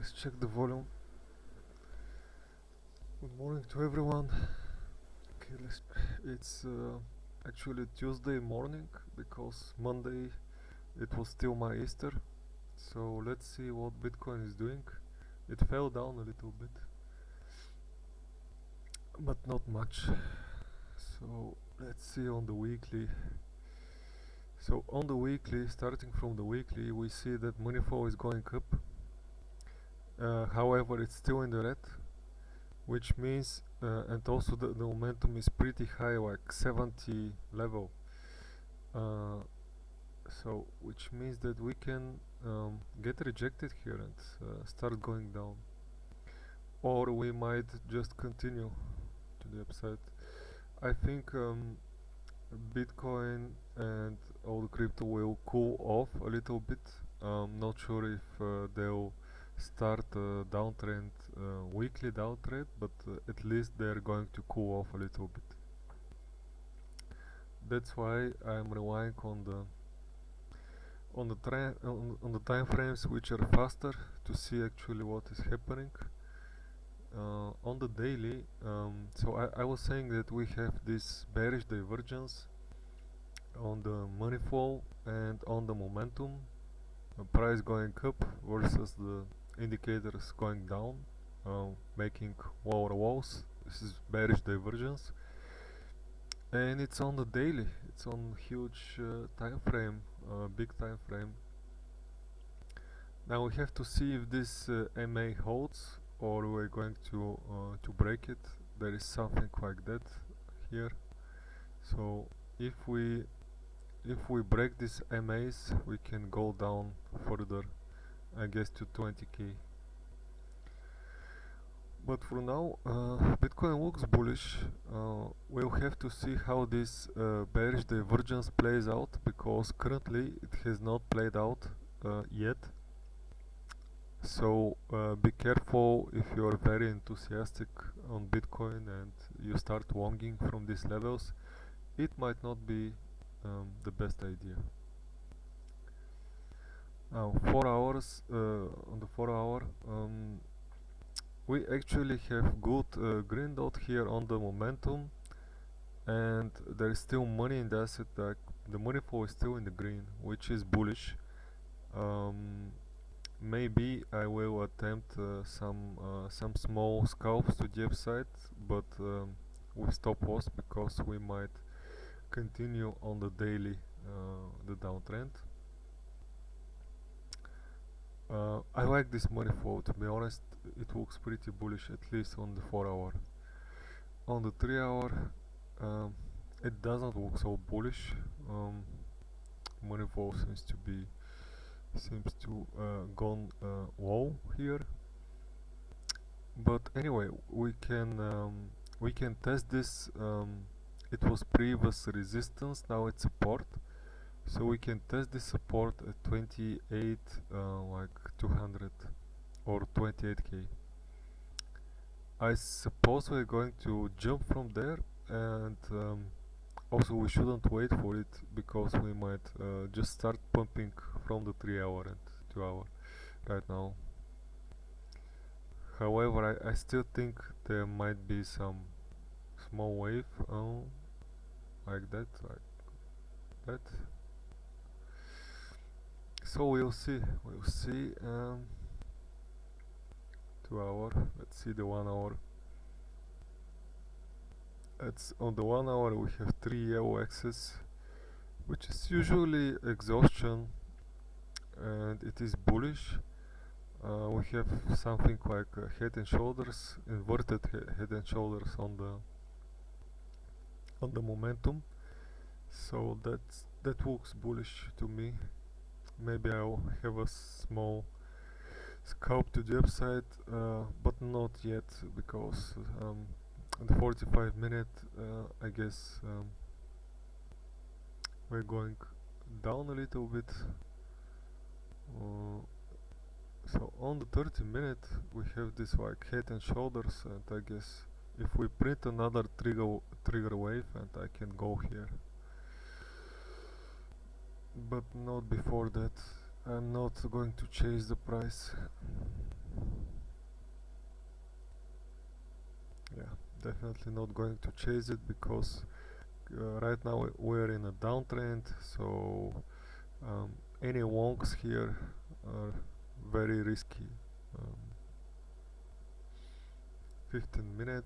let's check the volume. Good morning to everyone. Okay, it's actually Tuesday morning because Monday it was still my Easter. So let's see what Bitcoin is doing. It fell down a little bit, but not much. So let's see on the weekly. So on the weekly, starting from the weekly, we see that money flow is going up. However, it's still in the red, which means and also the momentum is pretty high, like 70 level. So which means that we can get rejected here and start going down, or we might just continue to the upside. I think Bitcoin and all the crypto will cool off a little bit. Not sure if they'll start a downtrend, weekly downtrend, but at least they're going to cool off a little bit. That's why I'm relying on the time frames which are faster to see actually what is happening. On the daily, so I was saying that we have this bearish divergence on the money flow and on the momentum, price going up versus the indicators going down, making lower walls. This is bearish divergence, and it's on the daily. It's on huge time frame, big time frame. Now we have to see if this MA holds, or we're going to break it. There is something like that here. So if we break these MAs, we can go down further, I guess, to 20k. But for now, Bitcoin looks bullish. We'll have to see how this bearish divergence plays out, because currently it has not played out yet. So be careful if you are very enthusiastic on Bitcoin and you start longing from these levels. It might not be the best idea. Now 4 hours, on the 4 hour, we actually have good green dot here on the momentum, and there is still money in the asset. Like the money flow is still in the green, which is bullish. Maybe I will attempt some small scalps to the upside, but with stop loss, because we might continue on the daily the downtrend. I like this money flow, to be honest. It looks pretty bullish, at least on the 4 hour. On the 3 hour, it doesn't look so bullish. Money flow seems to gone low here. But anyway, we can test this. It was previous resistance, now it's support. So we can test this support at 28, like 200 or 28k. I suppose we're going to jump from there, and also we shouldn't wait for it, because we might just start pumping from the 3 hour and 2 hour right now. However, I still think there might be some small wave like that. So we'll see. 2 hour. Let's see the 1 hour. It's on the 1 hour we have 3 yellow axes, which is usually exhaustion, and it is bullish. We have something like head and shoulders, inverted head and shoulders on the momentum. So that looks bullish to me. Maybe I'll have a small scalp to the upside, but not yet, because the 45 minute, I guess we're going down a little bit. So on the 30 minute we have this like head and shoulders, and I guess if we print another trigger wave, and I can go here, but not before that. I'm not going to chase the price. definitely not going to chase it because right now we're in a downtrend, so any longs here are very risky. um, 15 minute,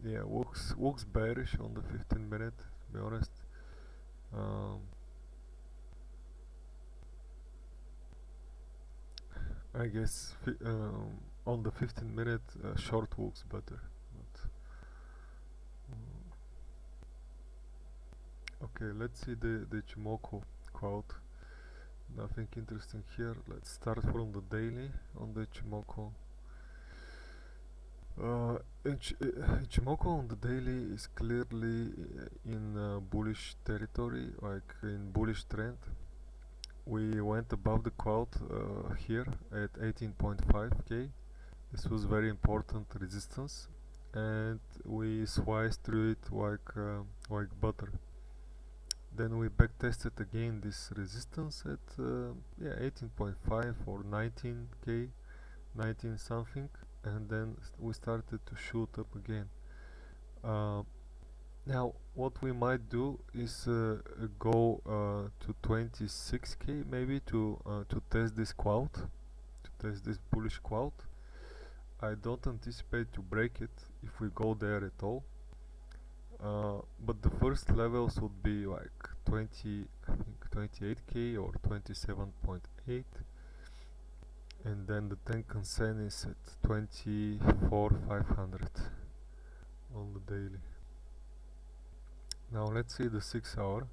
yeah, looks bearish on the 15 minute, to be honest. um, I guess on the 15 minute short looks better, but okay, let's see the Ichimoku quote. Nothing interesting here. Let's start from the daily on the Ichimoku. Ichimoku on the daily is clearly in bullish territory, like in bullish trend. We went above the quote here at 18.5k. This was very important resistance, and we sliced through it like butter. Then we backtested again this resistance at yeah, 18.5 or 19k, 19 something, and then we started to shoot up again. Now what we might do is go to 26k maybe to test this quote, to test this bullish quote. I don't anticipate to break it if we go there at all. But the first levels would be like 20, I think 28k or 27.8, and then the Tenkan Sen is at 24,500 on the daily. Now let's see the 6 hour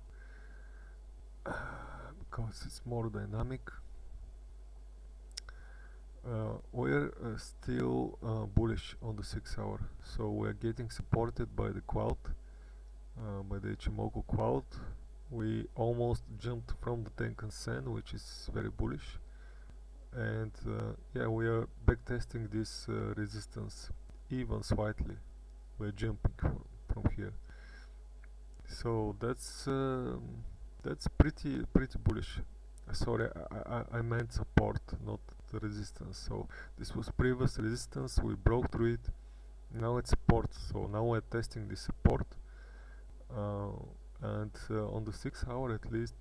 because it's more dynamic. We're still bullish on the 6 hour, so we're getting supported by the quote, by the Ichimoku quote. We almost jumped from the Tenkan Sen, which is very bullish, and yeah, we are backtesting this resistance even slightly. We're jumping from here, so that's pretty bullish. Sorry, I meant support, not the resistance. So this was previous resistance, we broke through it, now it's support, so now we're testing the support, and on the 6 hour at least,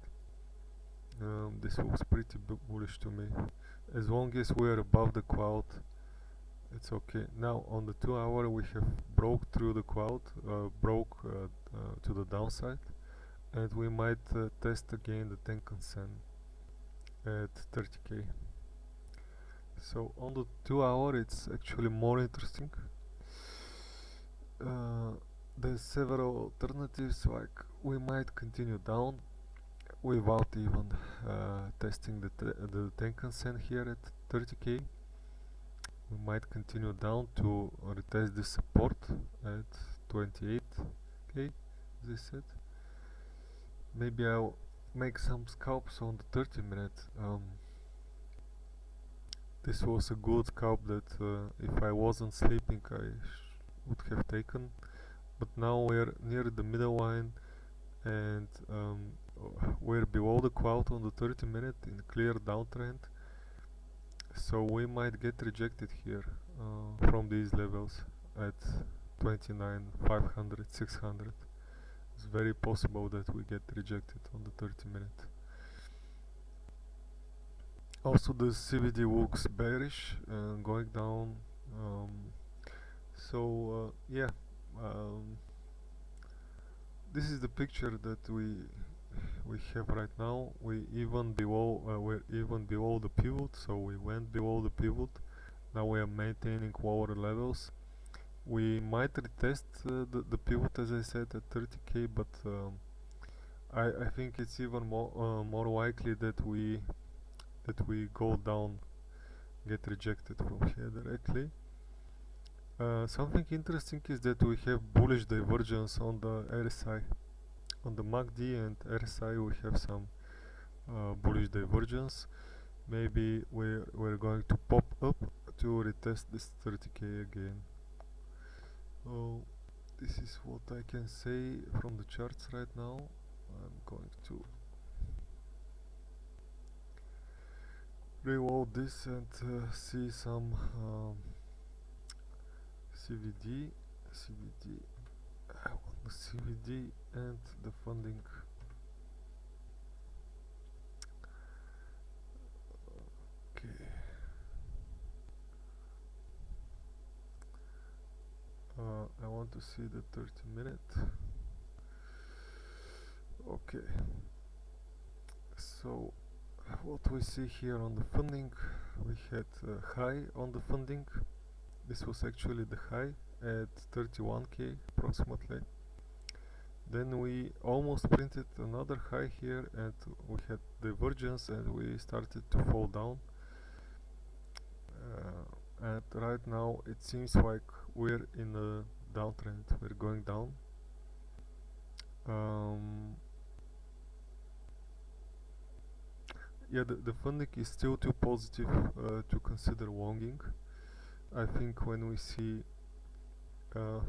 this looks pretty bullish to me. As long as we're above the quote, it's okay. Now on the 2 hour we have broke through the quote, broke to the downside, and we might test again the Tenkan Sen at 30k. So on the 2 hour it's actually more interesting. There's several alternatives, like we might continue down without even testing the Tenkan Sen here at 30k. We might continue down to retest the support at 28k, as I said. Maybe I'll make some scalps on the 30 minute. This was a good scalp that if I wasn't sleeping I would have taken, but now we're near the middle line, and we're below the quote on the 30 minute in clear downtrend, so we might get rejected here from these levels at 29,500, 600. It's very possible that we get rejected on the 30 minute. Also the CVD looks bearish and going down, so yeah, this is the picture that we have right now. We're even below the pivot, so we went below the pivot. Now we are maintaining lower levels. We might retest the pivot, as I said, at 30k, but I think it's even more likely that we go down, get rejected from here directly. Something interesting is that we have bullish divergence on the RSI. On the MACD and RSI we have some bullish divergence. Maybe we're going to pop up to retest this 30k again. Oh, this is what I can say from the charts right now. I'm going to reload this and see some CVD, CVD. I want the CVD and the funding. Okay. I want to see the 30-minute. Okay. So what we see here on the funding, we had a high on the funding. This was actually the high at 31k approximately. Then we almost printed another high here and we had divergence and we started to fall down. And right now it seems like we're in a downtrend, we're going down. Yeah, the funding is still too positive to consider longing. I think when we see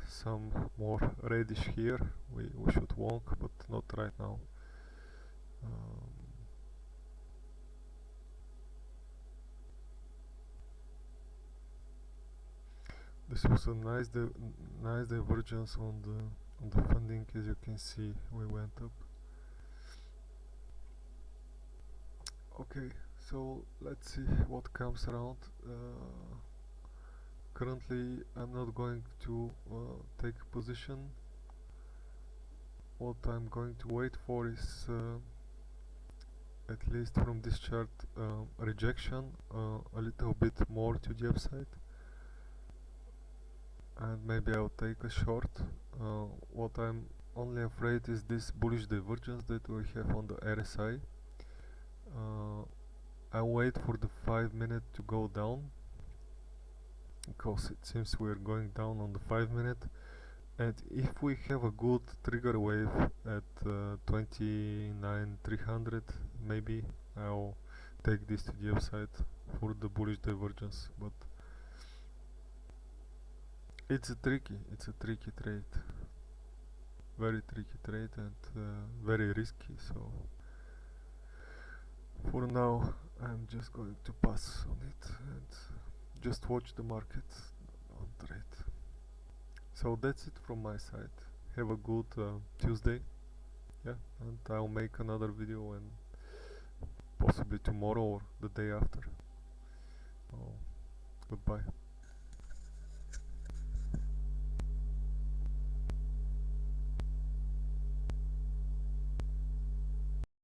some more reddish here, we should long, but not right now. This was a nice divergence on the funding. As you can see, we went up. Okay, so let's see what comes around. Currently I'm not going to take a position. What I'm going to wait for is at least from this chart rejection a little bit more to the upside, and maybe I'll take a short. What I'm only afraid is this bullish divergence that we have on the RSI. I'll wait for the 5-minute to go down, because it seems we're going down on the 5-minute, and if we have a good trigger wave at 29,300, maybe I'll take this to the upside for the bullish divergence. But it's a tricky trade, very tricky trade, and very risky. So for now I'm just going to pass on it and just watch the market, don't trade. So that's it from my side. Have a good Tuesday. Yeah, and I'll make another video, and possibly tomorrow or the day after. Oh, goodbye.